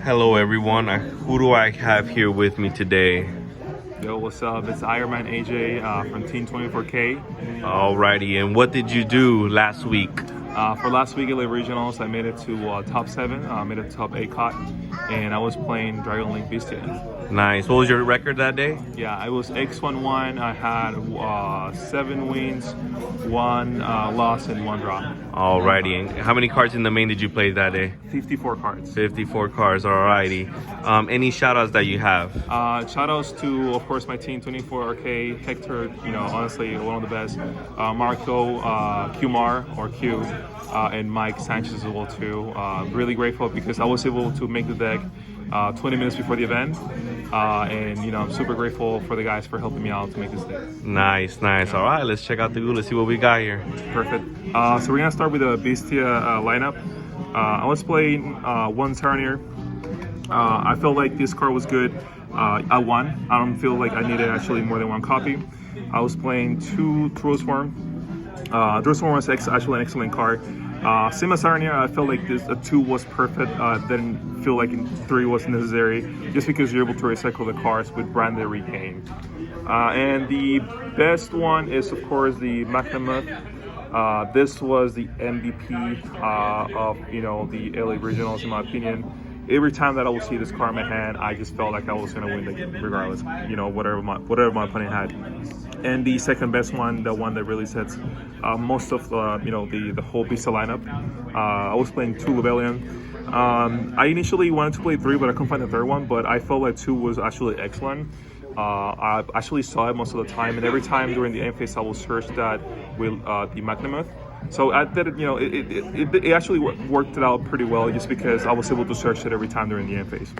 Hello everyone, who do I have here with me today? Yo, what's up? It's Eyermen AJ from Team 24K. Alrighty, and what did you do last week? For last week at the regionals, I made it to top 7, made it to top 8 caught, and I was playing Dragonshield BYSTIAL. Nice. What was your record that day? Yeah, I was X1-1. I had 7 wins, 1 loss, and 1 draw. Alrighty, and how many cards in the main did you play that day? 54 cards. 54 cards, alrighty. Any shout outs that you have? Shout outs to, of course, my team 24K, Hector, honestly, one of the best. Marco, Qmar, or Q, and Mike Sanchez as well, too. Really grateful because I was able to make the deck 20 minutes before the event, and I'm super grateful for the guys for helping me out to make this day. Nice. All right, let's check out the goo. Let's see what we got here. Perfect. So we're gonna start with the BYSTIAL lineup. I was playing one Sarnier. I felt like this card was good. I won. I don't feel like I needed actually more than 1 copy. I was playing 2 Drosworm. Drosworm was actually an excellent card. Same as Sarnier, I felt like a 2 was perfect. Didn't feel like 3 was necessary, just because you're able to recycle the cards with branded regain. And the best one is, of course, the Magnamut. This was the MVP of the LA Regionals, in my opinion. Every time that I would see this card in my hand, I just felt like I was gonna win the game, regardless. Whatever my opponent had. And the second best one, the one that really sets most of the whole BYSTIAL lineup. I was playing 2 Rebellion. I initially wanted to play 3, but I couldn't find the third one. But I felt like 2 was actually excellent. I actually saw it most of the time, and every time during the end phase, I will search that with the Magnamut. So I did it actually worked it out pretty well, just because I was able to search it every time during the end phase.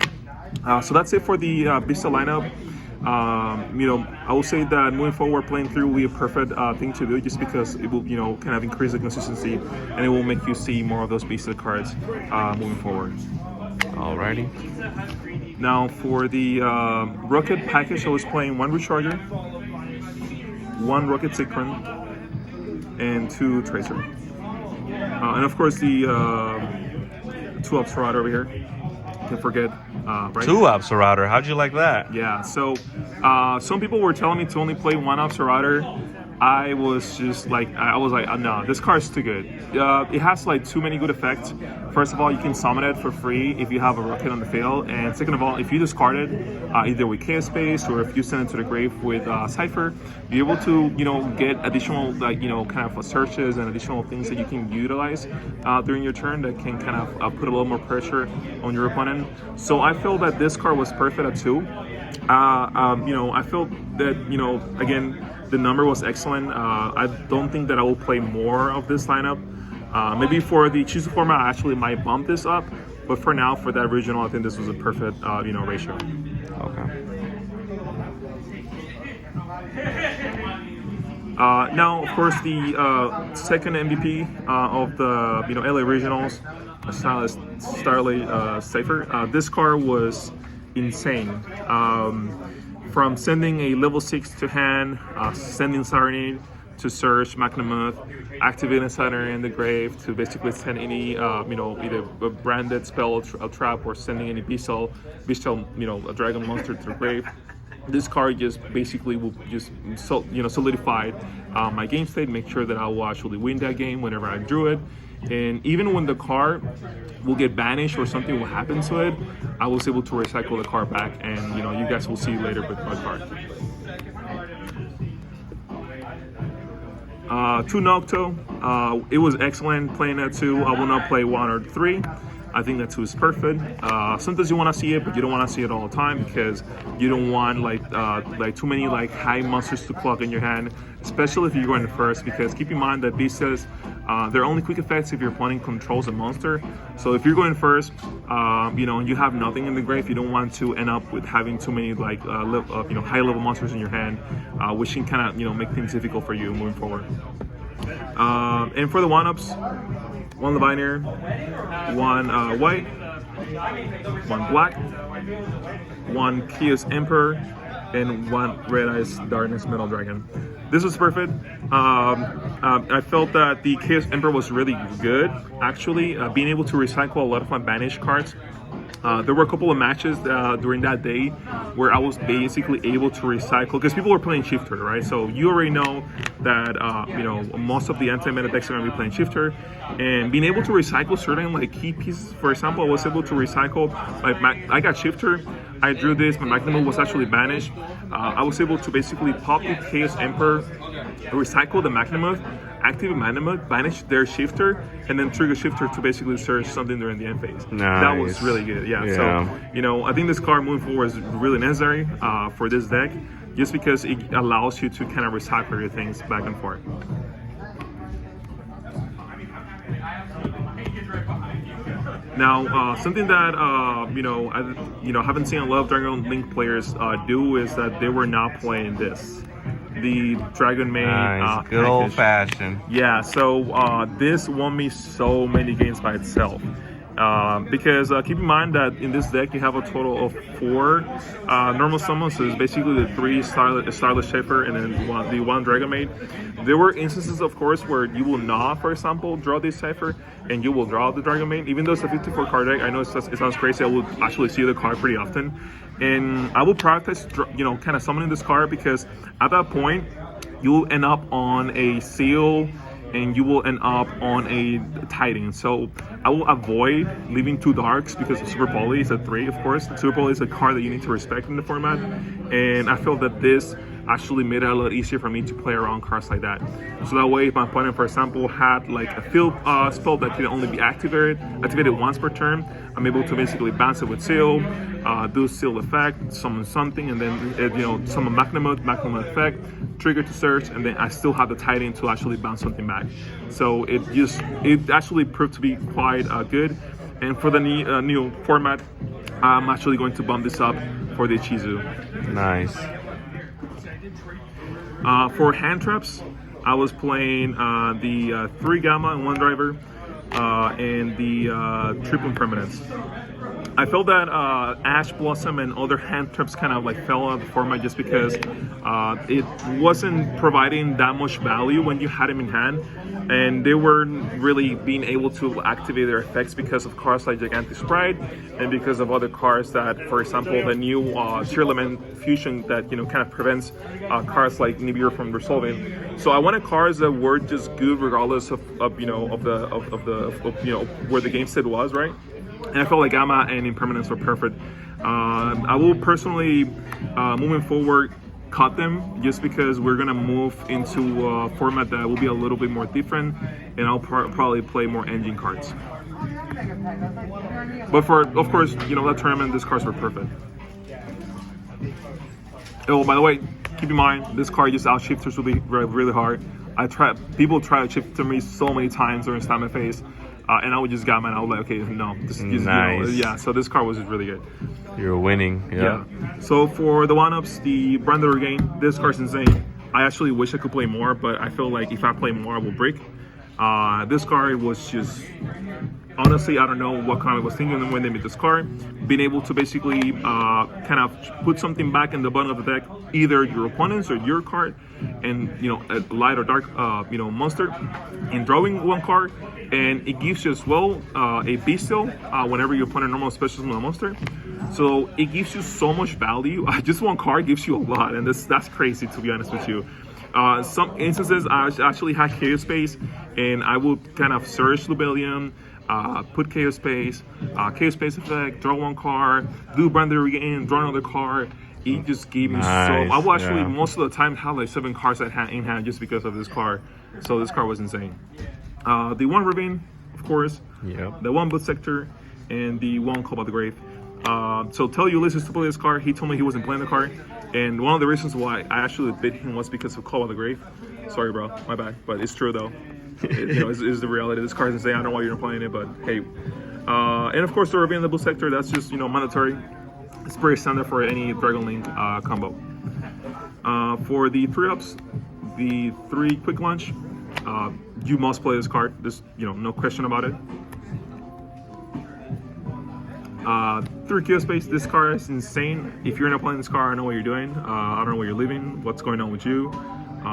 So that's it for the BYSTIAL lineup. I will say that moving forward, playing 3 will be a perfect thing to do, just because it will, kind of increase the consistency, and it will make you see more of those BYSTIAL cards moving forward. Alrighty. Now for the Rocket package, I was playing 1 Recharger, 1 Rocket Synchron, and 2 Tracer. And of course the 2 Observator over here. Can't forget, right? 2 Observator, how'd you like that? Yeah, so some people were telling me to only play 1 Observator. I was like, no, this card's too good. It has like too many good effects. First of all, you can summon it for free if you have a Rocket on the field, and second of all, if you discard it, either with Chaos Space or if you send it to the grave with Cypher, you're able to, get additional kind of searches and additional things that you can utilize during your turn that can kind of put a little more pressure on your opponent. So I feel that this card was perfect at 2. I feel that again, the number was excellent. I don't think that I will play more of this lineup. Maybe for the choose format, I actually might bump this up. But for now, for that regional, I think this was a perfect, ratio. Okay. Now, of course, the second MVP of the LA regionals, Starlight Cypher. This card was insane. From sending a level 6 to hand, sending Sarnier to search Magnamut, activating Sarnier in the grave to basically send any either a branded spell, a trap, or sending any BYSTIAL, a dragon monster to the grave. This card just basically will just solidify my game state, make sure that I will actually win that game whenever I drew it. And even when the card will get banished or something will happen to it, I was able to recycle the card back, and you guys will see later with my card. 2 Nocto, it was excellent playing that 2. I will not play 1 or 3. I think that 2 is perfect. Sometimes you want to see it, but you don't want to see it all the time, because you don't want like too many high monsters to clog in your hand, especially if you're going first. Because keep in mind that BYSTIALs, they're only quick effects if your opponent controls a monster. So if you're going first, you have nothing in the grave, you don't want to end up with having too many high level monsters in your hand, which can kind of make things difficult for you moving forward. And for the 1-ups, 1 Leviner, 1 white, 1 black, 1 Chaos Emperor, and 1 Red Eyes Darkness Metal Dragon. This was perfect. I felt that the Chaos Emperor was really good, actually. Being able to recycle a lot of my banished cards. There were a couple of matches during that day where I was basically able to recycle, because people were playing Shifter, right? So you already know that you know, most of the anti-meta decks are going to be playing Shifter, and being able to recycle certain like key pieces. For example, I was able to recycle like I got Shifter, I drew this, my Magnum was actually banished. I was able to basically pop the Chaos Emperor, recycle the Magnum, activate Magnum, banish their Shifter, and then trigger Shifter to basically search something during the end phase. Nice. That was really good. Yeah. So, you know, I think this card moving forward is really necessary for this deck, just because it allows you to kind of recycle your things back and forth. Now, something that I haven't seen a lot of Dragon Link players do is that they were not playing this, the Dragon Maid. Nice. Good old fashioned. Yeah. So this won me so many games by itself. Because keep in mind that in this deck you have a total of 4 normal summons, so it's basically the 3 Starless Shaper and then the one Dragon Maid. There were instances, of course, where you will not, for example, draw this Cypher and you will draw the Dragon Maid. Even though it's a 54 card deck, I know it sounds crazy, I will actually see the card pretty often. And I will practice, you know, kind of summoning this card, because at that point, you'll end up on a Seal and you will end up on a Titan. So I will avoid leaving 2 darks, because Super Poly is a 3, of course. Super Poly is a card that you need to respect in the format, and I feel that this actually made it a lot easier for me to play around cards like that. So that way, if my opponent, for example, had like a field spell that can only be activated once per turn, I'm able to basically bounce it with Seal, do Seal effect, summon something, and then summon Magnum effect, trigger to search, and then I still have the Titan to actually bounce something back. So it actually proved to be quite good. And for the new format, I'm actually going to bump this up for the Chizu. Nice. For hand traps, I was playing the 3 Gamma and 1 Driver and the Triple Impermanence. I felt that Ash Blossom and other hand traps kind of like fell out of the format, just because it wasn't providing that much value when you had them in hand, and they weren't really being able to activate their effects because of cards like Gigantic Sprite and because of other cards that, for example, the new Tear Element Fusion that kind of prevents cards like Nibiru from resolving. So I wanted cards that were just good regardless of where the game state was, right? And I felt like Gamma and Impermanence were perfect. I will personally, moving forward, cut them, just because we're gonna move into a format that will be a little bit more different, and I'll probably play more engine cards. But for, of course, that tournament, these cards were perfect. Oh, by the way, keep in mind, this card just out-shifters will be really hard. People try to shift to me so many times during Stamina phase. And I would just Gamma, and I was like, okay, no, just nice. Yeah. So this card was just really good. You're winning. Yeah. So for the one-ups, the Branded Regain, this card's insane. I actually wish I could play more, but I feel like if I play more, I will break. This card was just, honestly, I don't know what Konami was thinking when they made this card. Being able to basically kind of put something back in the bottom of the deck, either your opponent's or your card, and a light or dark monster, and drawing 1 card, and it gives you as well a Bestial whenever your opponent normal special summon a monster. So it gives you so much value. Just 1 card gives you a lot, and that's crazy, to be honest with you. Some instances I actually had Chaos Space, and I would kind of search Lubellium, put Chaos Space effect, draw 1 card, do Branded Regain, draw another card. It just gave me nice. I will actually most of the time have like 7 cards in hand just because of this card. So this card was insane. The 1 Ravine, of course. Yep. The 1 Blood Sector, and the 1 Call by the Grave. So tell Ulysses to play this card. He told me he wasn't playing the card, and one of the reasons why I actually bit him was because of Call by the Grave. Sorry, bro, my bad, but it's true though. It's the reality. This card's insane. I don't know why you're not playing it, but hey. And of course, the Ravine and the Blue Sector. That's just mandatory. It's pretty standard for any Dragon Link combo. For the 3-ups, the 3 Quick Launch. You must play this card. There's no question about it. 3 Chaos Space. This card is insane. If you're not playing this card, I know what you're doing. I don't know where you're living, what's going on with you.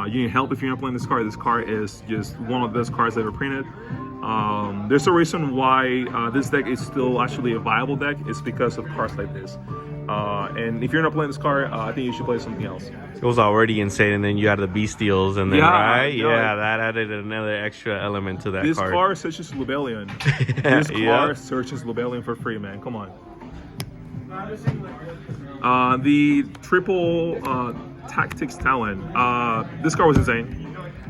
You need help if you're not playing this card. This card is just one of the best cards ever printed. There's a reason why this deck is still actually a viable deck. It's because of cards like this. And if you're not playing this card, I think you should play something else. It was already insane, and then you had the BYSTIALs, and then right, yeah, that added another extra element to that this card. This card searches Lubellion. This card searches Lubellion for free, man. Come on. The triple Tactics Talent. This card was insane.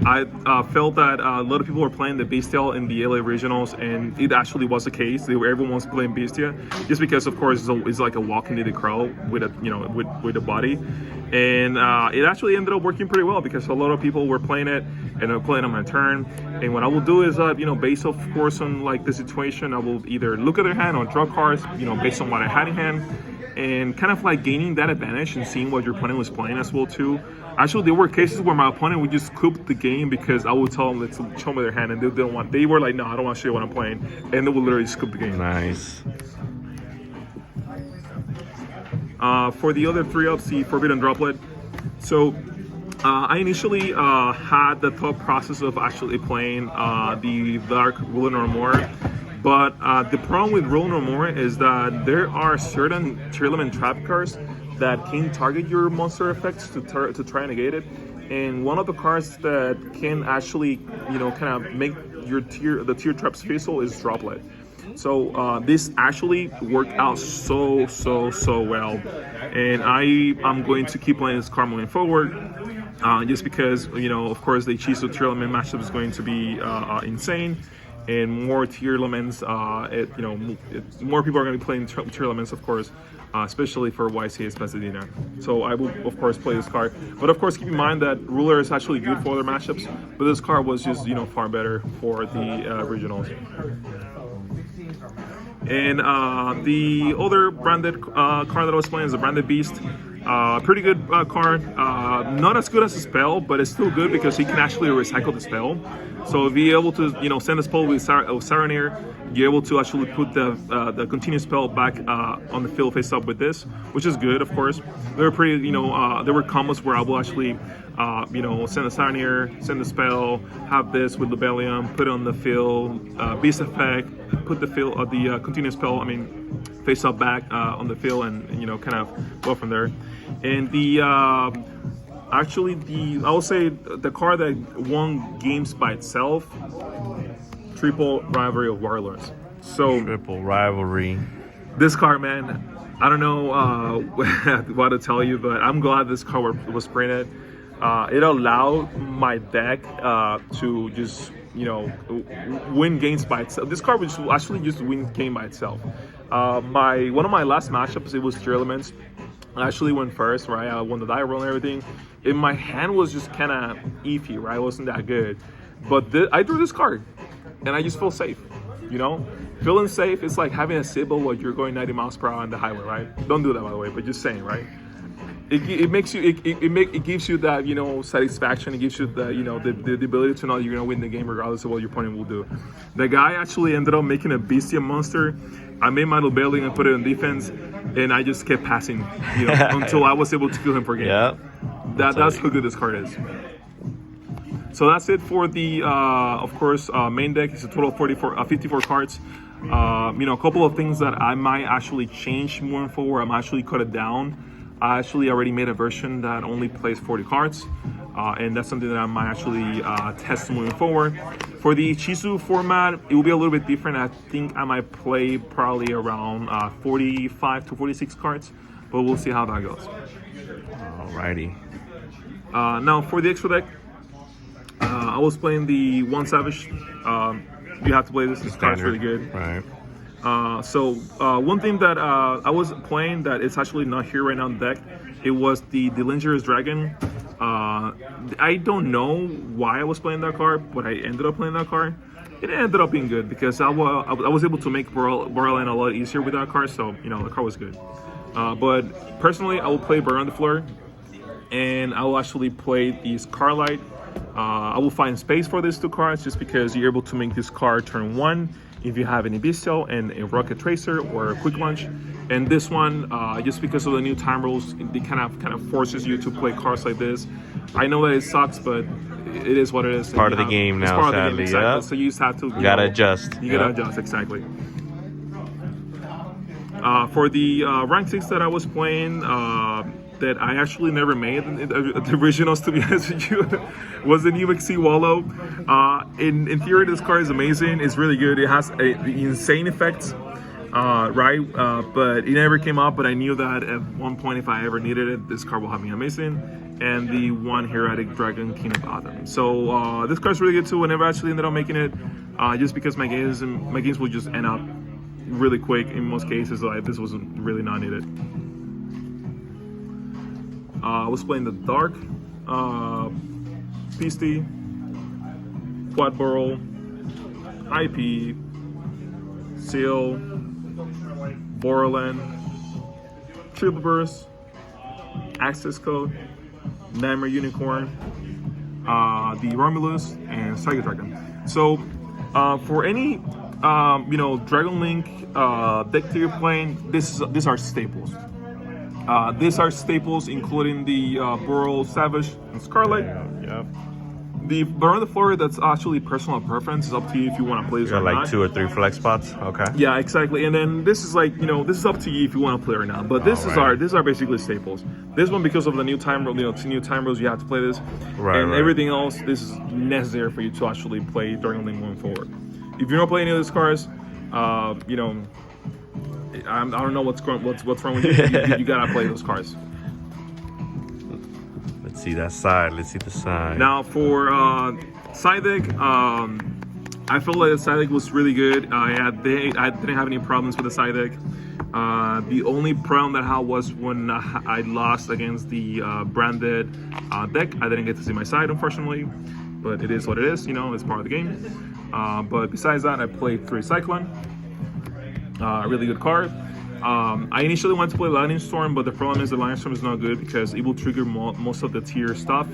I felt that a lot of people were playing the BYSTIAL in the LA regionals, and it actually was the case. Everyone was playing BYSTIA, just because, of course, it's like a walk into the crowd with a with a body, and it actually ended up working pretty well because a lot of people were playing it, and I'm playing on my turn. And what I will do is, based of course on like the situation, I will either look at their hand or draw cards, based on what I had in hand, and kind of like gaining that advantage and seeing what your opponent was playing as well too. Actually, there were cases where my opponent would just scoop the game because I would tell them, let's show me their hand, and they were like, no, I don't want to show you what I'm playing, and they would literally scoop the game. Nice. For the other 3-ups, the Forbidden Droplet. So I initially had the thought process of actually playing the Dark Ruler No More. But the problem with Rule No More is that there are certain Element trap cards that can target your monster effects to try and negate it. And one of the cards that can actually, kind of make your the tier traps fizzle is Droplet. So this actually worked out so well. And I'm going to keep playing this card moving forward. Just because, of course, the Chizu tier element matchup is going to be insane. And more tier elements, more people are going to be playing tier elements, of course, especially for YCS Pasadena. So I will, of course, play this card. But of course, keep in mind that Ruler is actually good for other matchups, but this card was just, far better for the regionals. And the other branded card that I was playing is the Branded Beast. Pretty good card. Not as good as a spell, but it's still good because he can actually recycle the spell. So if you're able to, send a spell with Saranir, you're able to actually put the continuous spell back on the field face up with this, which is good, of course. There were pretty, there were combos where I will actually, send a Saranir, send the spell, have this with Lubellion, put it on the field, Beast effect, put the field the continuous spell, face up back on the field, and kind of go from there. And the I will say the card that won games by itself, Triple Rivalry of Warlords. So Triple Rivalry. This card, man, I don't know what to tell you, but I'm glad this card was printed. It allowed my deck to just win games by itself. This card was actually just win game by itself. One of my last matchups, it was tier elements. I actually went first, right? I won the die roll and everything. And my hand was just kind of iffy, right? It wasn't that good. But I drew this card, and I just feel safe, Feeling safe is like having a Sybil while you're going 90 miles per hour on the highway, right? Don't do that, by the way, but just saying, right? It makes you, it gives you that, satisfaction. It gives you the ability to know you're going to win the game regardless of what your opponent will do. The guy actually ended up making a Beastia monster. I made my Lubellion and put it on defense, and I just kept passing, until I was able to kill him for game. Yeah. That's how good this card is. So that's it for the, of course, main deck. It's a total of 54 cards. A couple of things that I might actually change moving forward. I'm actually cut it down. I actually already made a version that only plays 40 cards. And that's something that I might actually test moving forward. For the Chizu format, it will be a little bit different. I think I might play probably around 45 to 46 cards, but we'll see how that goes. Alrighty. Now for the extra deck, I was playing the One Savage. You have to play this. This card's really good. Right. So one thing that I was playing that is actually not here right now in the deck, it was the Dangerous Dragon. I don't know why I was playing that card, but I ended up playing that card. It ended up being good because I was able to make Borderline a lot easier with that card, so the card was good. But personally, I will play Burn on the Floor, and I will actually play these Carlight. I will find space for these two cards just because you're able to make this card turn 1 if you have any BYSTIAL and a Rocket Tracer or a Quick Launch. And this one, just because of the new time rules, it kind of forces you to play cards like this. I know that it sucks, but it is what it is. Part of the game now, it's part sadly. of the game, exactly. Yeah. So you just have to. You gotta adjust. You gotta adjust, exactly. For the rank 6 that I was playing, that I actually never made the originals, to be honest with you, was the new XC Wallow. In theory, this card is amazing. It's really good. It has insane effects, right? But it never came up. But I knew that at one point, if I ever needed it, this card will have me amazing. And the one Heretic Dragon King of Autumn. So this card's really good too. I never actually ended up making it, just because my games will just end up really quick in most cases. Like this wasn't really not needed. I was playing the Dark, Beastie, Quad Burrow, IP, Seal, Borderland, Triple Burst, Access Code, Nightmare Unicorn, the Romulus, and Psycho Dragon. So for any Dragon Link deck that you're playing, these are staples. These are staples, including the Burrow, Savage, and Scarlet. Yep. The Burn the Floor, that's actually personal preference. It's up to you if you want to play this or like not. 2 or 3 flex spots. Okay. Yeah, exactly. And then this is like, this is up to you if you want to play or not. But these are basically staples. This one, because of the new time rule, new time rules, you have to play this. And everything else, this is necessary for you to actually play Dragon Link moving forward. If you don't play any of these cards, I don't know what's wrong with you. You gotta play those cards. Let's see that side. Let's see the side. Now for side deck, I feel like the side deck was really good. I didn't have any problems with the side deck. The only problem that I had was when I lost against the branded deck. I didn't get to see my side, unfortunately, but it is what it is. It's part of the game. But besides that, I played 3 Cyclone. A really good card. I initially wanted to play Lightning Storm, but the problem is the Lightning Storm is not good because it will trigger most of the tier stuff,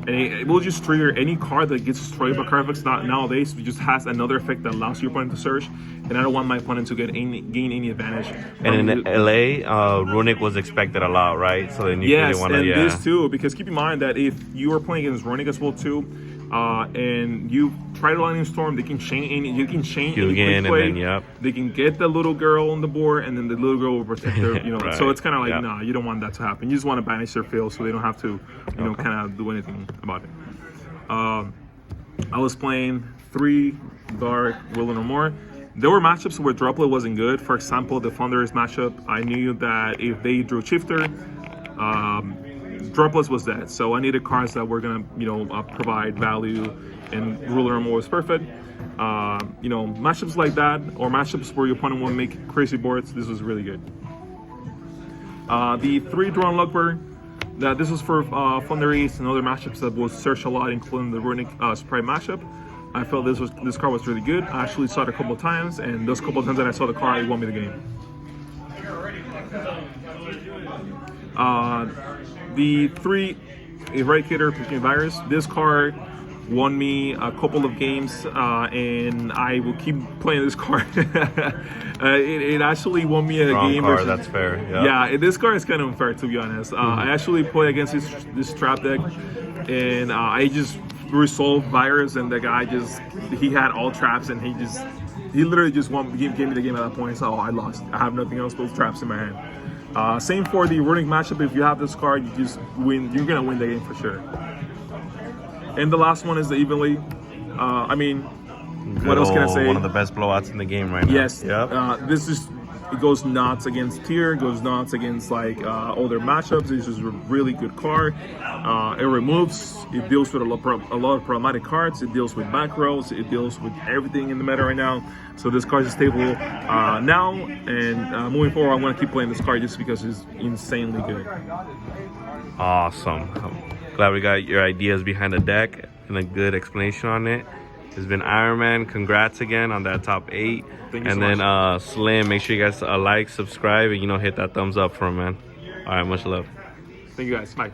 and it will just trigger any card that gets destroyed by card effects. Nowadays, it just has another effect that allows your opponent to search, and I don't want my opponent to gain any advantage. And in LA, Runic was expected a lot, right? So then you really want to, this too, because keep in mind that if you are playing against Runic as well too, and you try to Lightning Storm, they can chain any. You can chain any play. They can get the little girl on the board, and then the little girl will protect her. Right. So it's kind of like, nah, you don't want that to happen. You just want to banish their field so they don't have to, kind of do anything about it. I was playing 3 Dark, Will No More. There were matchups where Droplet wasn't good. For example, the Thunderous matchup, I knew that if they drew Shifter, Dropless was dead, so I needed cards that were gonna, provide value, and Ruler Armor was perfect. Matchups like that, or matchups where your opponent will make crazy boards, this was really good. The 3 Drone Lugber, this was for Thunderies and other matchups that will search a lot, including the Runic Sprite matchup. I felt this card was really good. I actually saw it a couple of times, and those couple of times that I saw the card, it won me the game. The 3 Eradicator Picking Virus. This card won me a couple of games, and I will keep playing this card. It actually won me a game. Card, that's fair. Yeah, this card is kind of unfair, to be honest. I actually played against this trap deck, and I just resolved Virus, and the guy he had all traps, and he literally just gave me the game at that point. So I lost. I have nothing else but traps in my hand. Same for the Runic matchup. If you have this card, you just win. You're gonna win the game for sure. And the last one is the Evenly. What else can I say? One of the best blowouts in the game right now. Yes. Yep. It goes nuts against tier. It goes nuts against older matchups. This is a really good card. It removes. It deals with a lot of problematic cards. It deals with back rows. It deals with everything in the meta right now. So this card is stable now, and moving forward, I'm going to keep playing this card just because it's insanely good. Awesome. I'm glad we got your ideas behind the deck and a good explanation on it. It's been Eyermen. Congrats again on that top 8. Thank you and so then much. Slim, make sure you guys like, subscribe, and hit that thumbs up for him, man. All right, much love. Thank you guys. Bye.